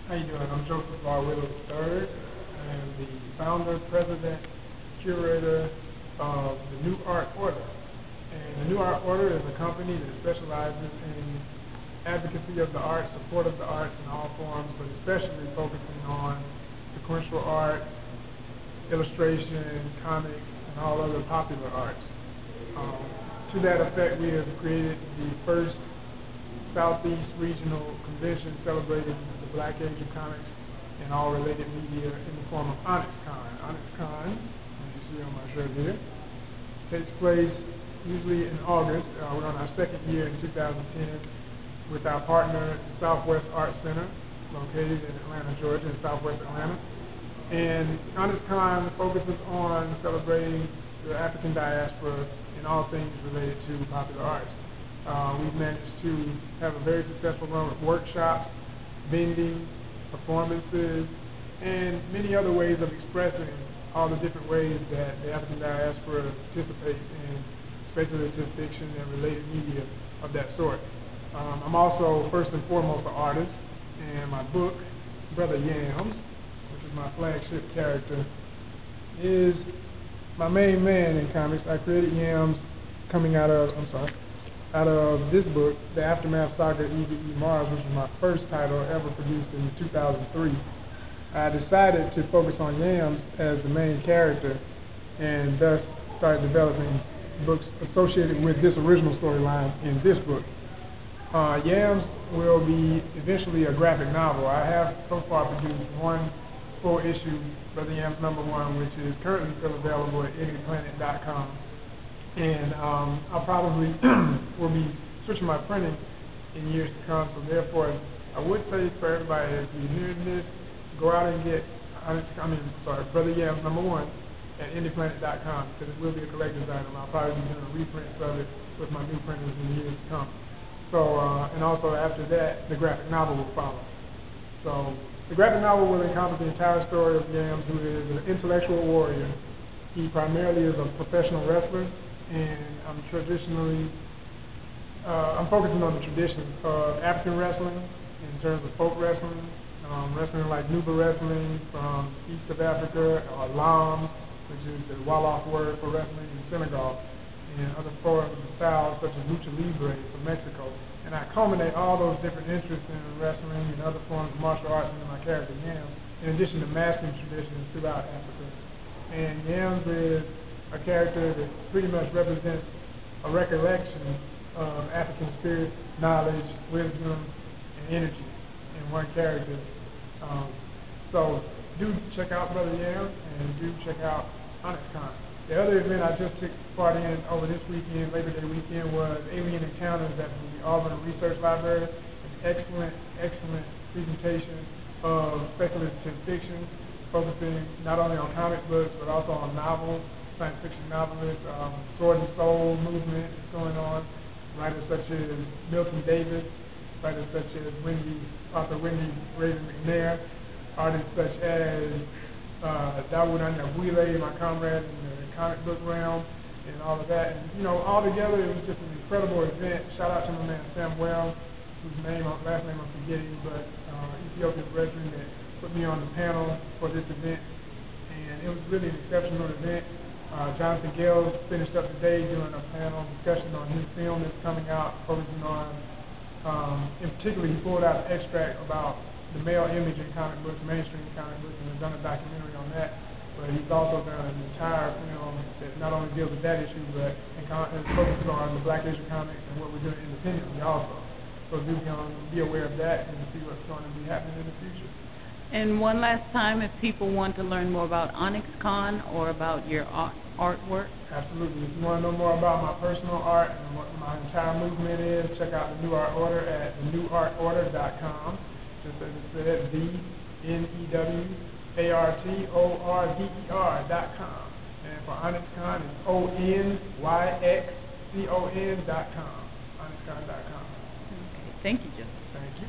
How you doing? I'm Joseph Willow III. I am the founder, president, curator of the New Art Order. And the New Art Order is a company that specializes in advocacy of the arts, support of the arts in all forms, but especially focusing on sequential art, illustration, comics, and all other popular arts. To that effect, we have created the first Southeast Regional Convention celebrating the Black Age of comics and all related media in the form of ONYXCON. ONYXCON, as you see on my shirt here, takes place usually in August. We're on our second year in 2010 with our partner, the Southwest Art Center, located in Atlanta, Georgia, in Southwest Atlanta. And ONYXCON focuses on celebrating the African diaspora in all things related to popular arts. We've managed to have a very successful run with workshops, vending, performances, and many other ways of expressing all the different ways that the African diaspora participates in speculative fiction and related media of that sort. I'm also, first and foremost, an artist, and my book, Brother Yams, which is my flagship character, is my main man in comics. I created Yams coming out of this book, The Aftermath Saga EVE Mars, which was my first title ever produced in 2003. I decided to focus on Yams as the main character and thus started developing books associated with this original storyline in this book. Yams will be eventually a graphic novel. I have so far produced one full issue, Brother Yams #1, which is currently still available at anyplanet.com. And I probably will be switching my printing in years to come, so therefore I would say for everybody, if you're hearing this, go out and get Brother Yams #1 at anyplanet.com, because it will be a collector's item. I'll probably be doing reprints of it with my new printers in years to come. So, and also after that, the graphic novel will follow. So, the graphic novel will encompass the entire story of Yams, who is an intellectual warrior. He primarily is a professional wrestler, and I'm focusing on the traditions of African wrestling in terms of folk wrestling, wrestling like Nuba wrestling from east of Africa, or Lam, which is the Wolof word for wrestling in Senegal, and other forms of styles such as lucha libre from Mexico. And I culminate all those different interests in wrestling and other forms of martial arts into my character Yams, in addition to masking traditions throughout Africa. And Yams is a character that pretty much represents a recollection of African spirit, knowledge, wisdom, and energy in one character. So do check out Brother Yams, and do check out ONYXCON. The other event I just took part in over this weekend, Labor Day weekend, was Alien Encounters at the Auburn Research Library. An excellent, excellent presentation of speculative fiction, focusing not only on comic books, but also on novels, science fiction novelists. Sword and Soul movement is going on. Writers such as Milton Davis, writers such as author Wendy Raven McNair, artists such as Dawood Anyabwile, my comrade in the comic book realm, and all of that. And, you know, all together, it was just an incredible event. Shout out to my man Sam Well, whose last name I'm forgetting, but Ethiopian veteran that put me on the panel for this event. And it was really an exceptional event. Jonathan Gale finished up today doing a panel discussion on his film that's coming out, focusing on, in particular, he pulled out an extract about the male image in comic books, mainstream comic books, and has done a documentary on that. But he's also done an entire film that not only deals with that issue, but focuses on the Black Age of comics and what we're doing independently also. So do be aware of that and see what's going to be happening in the future. And one last time, if people want to learn more about ONYXCON or about your artwork? Absolutely. If you want to know more about my personal art and what my entire movement is, check out the New Art Order at thenewartorder.com. Just as it said, TheNewartorder.com. And for ONYXCON, it's ONYXCON.com. ONYXCON.com. Okay. Thank you, Joseph. Thank you.